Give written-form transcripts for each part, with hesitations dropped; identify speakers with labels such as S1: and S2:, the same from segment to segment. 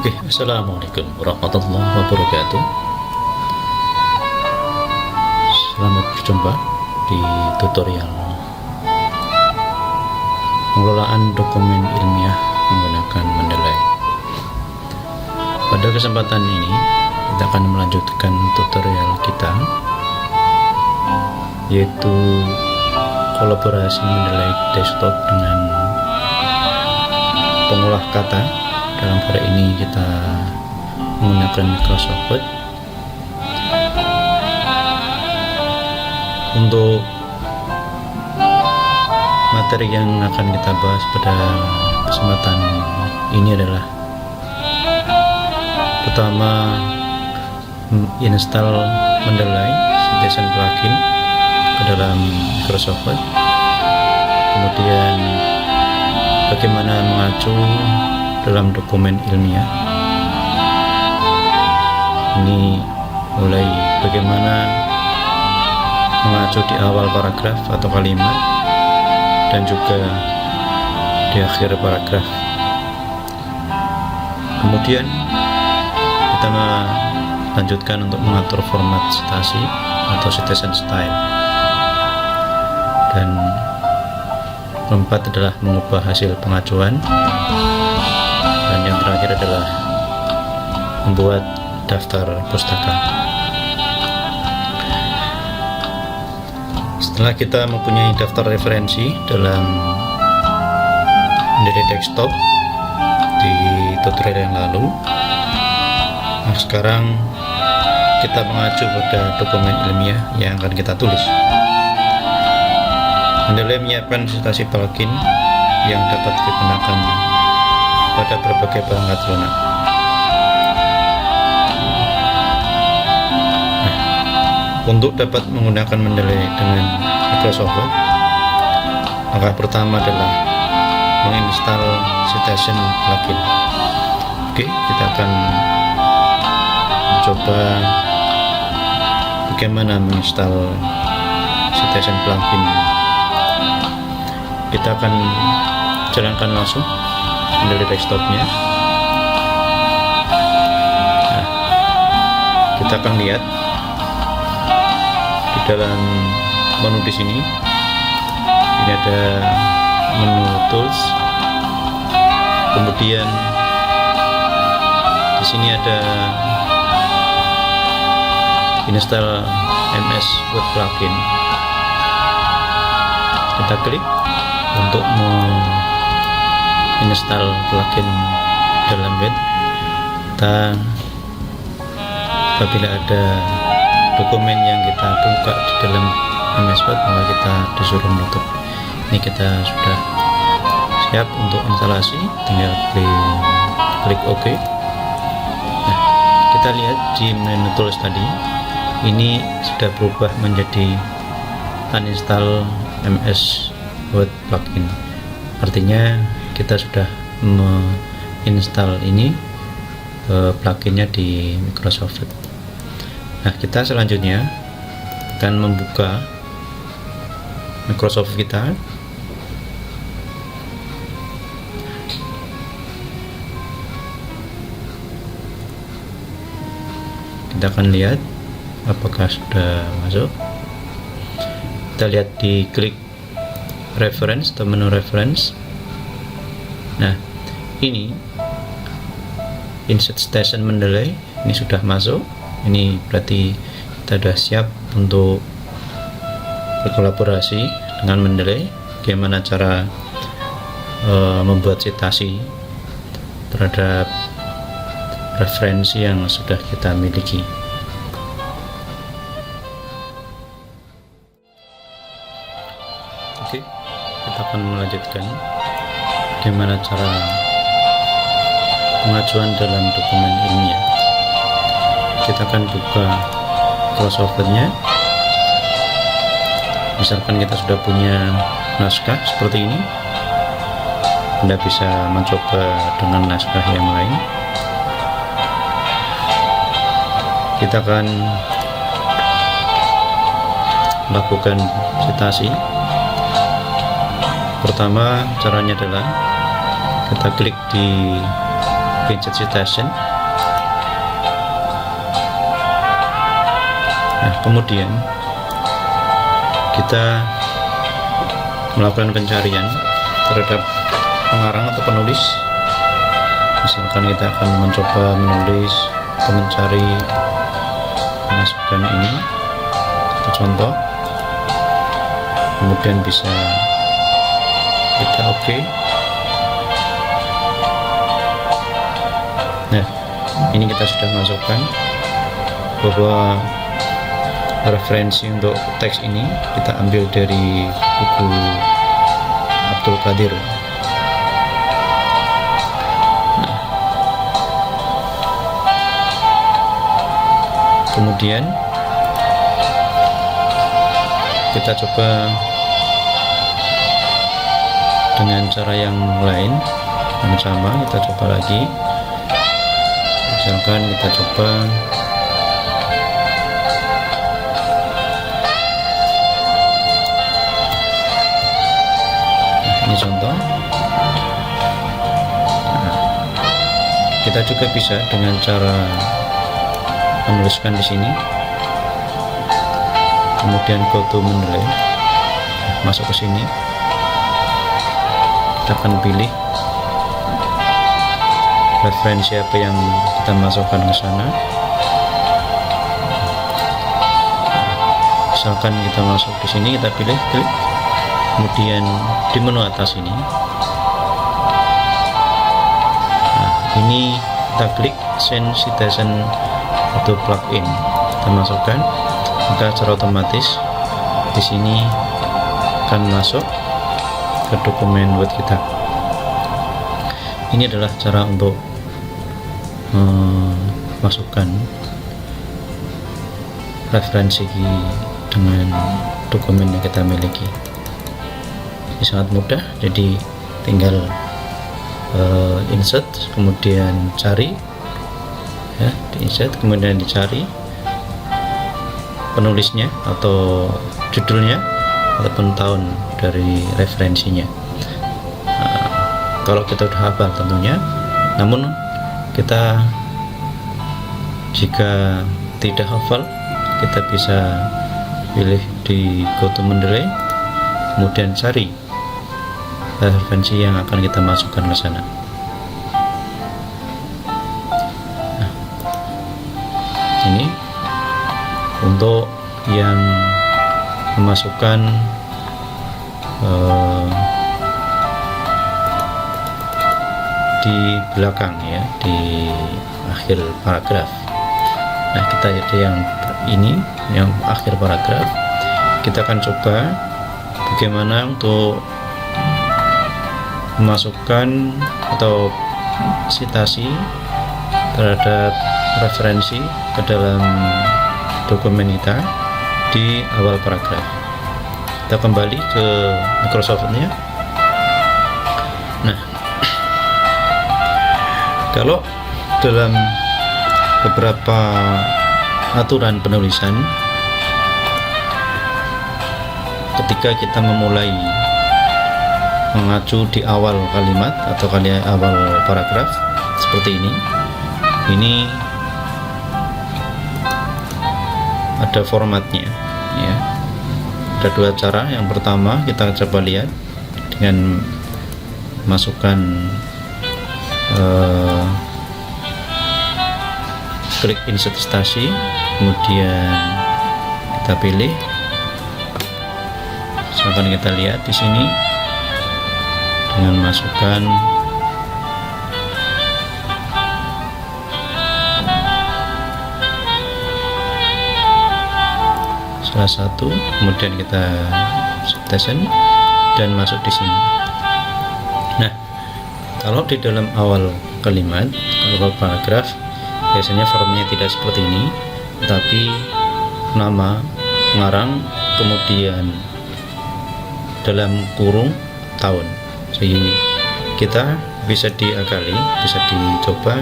S1: Oke, Assalamualaikum warahmatullahi wabarakatuh. Selamat berjumpa di tutorial pengelolaan dokumen ilmiah menggunakan Mendeley. Pada kesempatan ini kita akan melanjutkan tutorial kita, yaitu kolaborasi Mendeley desktop dengan pengolah kata. Dalam hari ini kita menggunakan Microsoft Word. Untuk materi yang akan kita bahas pada kesempatan ini adalah pertama, install Mendeley Citizen plugin ke dalam Microsoft Word. Kemudian bagaimana mengacu dalam dokumen ilmiah. Ini mulai bagaimana mengacu di awal paragraf atau kalimat dan juga di akhir paragraf. Kemudian kita melanjutkan untuk mengatur format citasi atau citizen style, dan keempat adalah mengubah hasil pengajuan, dan yang terakhir adalah membuat daftar pustaka. Setelah kita mempunyai daftar referensi dalam Mendeley desktop di tutorial yang lalu, nah sekarang kita mengacu pada dokumen ilmiah yang akan kita tulis. Mendeley menyiapkan citasi plugin yang dapat digunakan pada berbagai perangkat lunak. Untuk dapat menggunakan Mendeley dengan Microsoft Word, langkah pertama adalah menginstal Citizen plugin. Oke, kita akan mencoba bagaimana menginstal Citizen plugin. Kita akan jalankan langsung Mendeley desktopnya. Nah, kita akan lihat di dalam menu di sini. Ini ada menu tools, kemudian di sini ada install MS Word plugin. Kita klik untuk install plugin dalam Word. Apabila ada dokumen yang kita buka di dalam MS Word, maka kita disuruh menutup. Ini kita sudah siap untuk instalasi, tinggal klik OK. Nah, kita lihat di menu tools tadi, ini sudah berubah menjadi uninstall MS Word plugin. Artinya kita sudah menginstal ini pluginnya di Microsoft Word. Nah, kita selanjutnya akan membuka Microsoft kita. Kita akan lihat apakah sudah masuk. Kita lihat di klik reference atau menu reference. Nah, ini insert station Mendeley ini sudah masuk. Ini berarti kita sudah siap untuk berkolaborasi dengan Mendeley. Bagaimana cara membuat citasi terhadap referensi yang sudah kita miliki. Oke, kita akan melanjutkan bagaimana cara pengajuan dalam dokumen ilmiah. Kita akan buka Microsoft Word-nya. Misalkan kita sudah punya naskah seperti ini, Anda bisa mencoba dengan naskah yang lain. Kita akan lakukan citasi. Pertama, caranya adalah kita klik di insert citation. Nah, kemudian kita melakukan pencarian terhadap pengarang atau penulis. Misalkan kita akan mencoba menulis atau mencari memasukkan ini, itu contoh. Kemudian bisa kita oke. Nah, ini kita sudah masukkan bahwa referensi untuk teks ini kita ambil dari buku Abdul Qadir. Nah, kemudian kita coba dengan cara yang lain yang sama. Kita coba lagi, misalkan kita coba ini contoh. Nah, kita juga bisa dengan cara menuliskan di sini, kemudian go to mendelay, masuk ke sini, kita akan pilih referensi apa yang kita masukkan ke sana. Misalkan kita masuk di sini, kita pilih klik. Kemudian di menu atas ini, nah, ini kita klik send citation atau plugin, kita masukkan, maka secara otomatis di sini akan masuk ke dokumen Word kita. Ini adalah cara untuk masukkan referensi dengan dokumen yang kita miliki. Ini sangat mudah, jadi tinggal insert, kemudian cari, ya, di insert, kemudian dicari penulisnya atau judulnya ataupun tahun dari referensinya. Nah, kalau kita sudah hafal tentunya, namun kita jika tidak hafal, kita bisa pilih di go to mendelay, kemudian cari referensi yang akan kita masukkan ke sana. Nah, ini untuk yang memasukkan di belakang, ya, di akhir paragraf. Nah, kita jadi yang ini, yang akhir paragraf. Kita akan coba bagaimana untuk memasukkan atau sitasi terhadap referensi ke dalam dokumen kita di awal paragraf. Kita kembali ke Microsoft-nya. Nah, kalau dalam beberapa aturan penulisan, ketika kita memulai mengacu di awal kalimat atau awal paragraf seperti ini ada formatnya, ya. Ada dua cara. Yang pertama, kita coba lihat dengan masukkan klik insert citasi, kemudian kita pilih. Misalkan kita lihat di sini dengan masukkan salah satu, kemudian kita citation dan masuk di sini. Nah, kalau di dalam awal kalimat, awal paragraf, biasanya formnya tidak seperti ini, tapi nama, pengarang, kemudian dalam kurung tahun. Jadi kita bisa diakali, bisa dicoba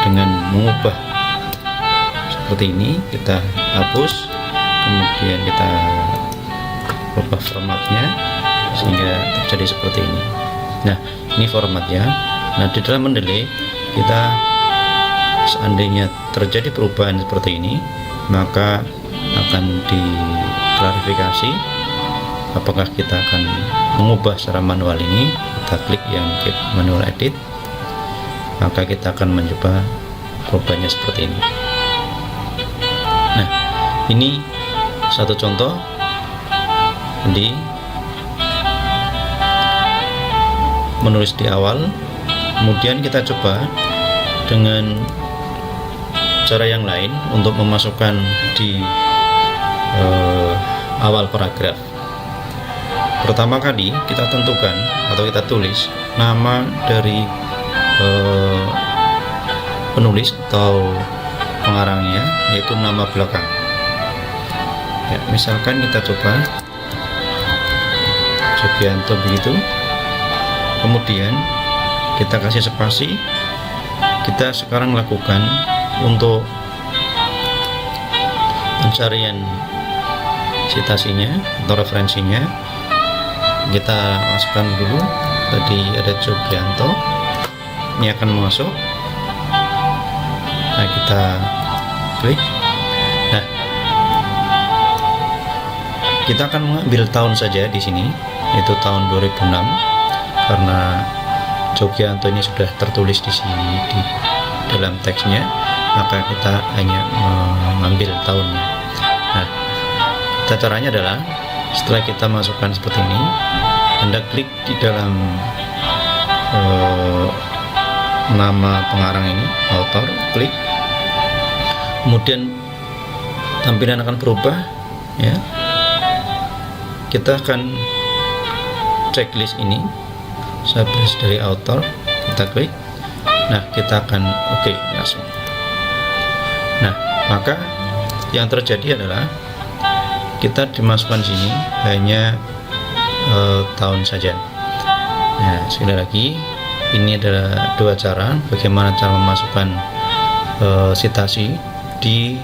S1: dengan mengubah seperti ini. Kita hapus, kemudian kita ubah formatnya sehingga terjadi seperti ini. Nah, ini formatnya. Nah, di dalam mendelay kita seandainya terjadi perubahan seperti ini, maka akan diklarifikasi apakah kita akan mengubah secara manual ini. Kita klik yang keep manual edit, maka kita akan mencoba perubahannya seperti ini. Nah, ini satu contoh. Jadi menulis di awal, kemudian kita coba dengan cara yang lain untuk memasukkan di awal paragraf. Pertama kali kita tentukan atau kita tulis nama dari penulis atau pengarangnya, yaitu nama belakang. Ya, misalkan kita coba Jogianto begitu, kemudian kita kasih spasi. Kita sekarang lakukan untuk pencarian citasinya atau referensinya. Kita masukkan dulu, tadi ada Jogianto, ini akan masuk. Nah, kita klik. Nah, kita akan mengambil tahun saja di sini, yaitu tahun 2006, karena Jogianto ini sudah tertulis di sini di dalam teksnya, maka kita hanya mengambil tahunnya. Nah, caranya adalah setelah kita masukkan seperti ini, Anda klik di dalam nama pengarang ini, author, klik, kemudian tampilan akan berubah, ya. Kita akan checklist ini, subject dari author, kita klik. Nah, kita akan oke langsung. Nah, maka yang terjadi adalah kita dimasukkan sini hanya tahun saja. Nah, sekali lagi, ini adalah dua cara bagaimana cara memasukkan citasi di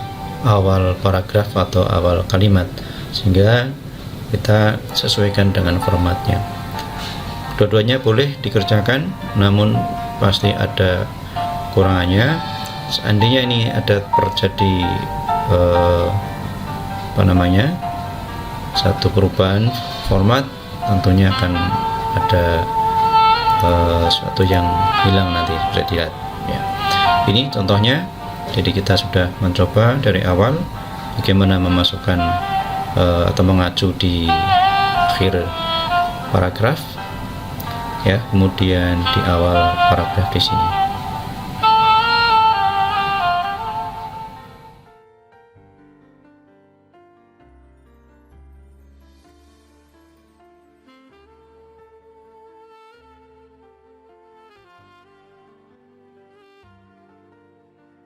S1: awal paragraf atau awal kalimat, sehingga kita sesuaikan dengan formatnya. Dua-duanya boleh dikerjakan, namun pasti ada kurangannya. Seandainya ini ada terjadi satu perubahan format, tentunya akan ada sesuatu yang hilang nanti, bisa dilihat ya. Ini contohnya. Jadi kita sudah mencoba dari awal bagaimana memasukkan atau mengacu di akhir paragraf, ya, kemudian di awal paragraf di sini.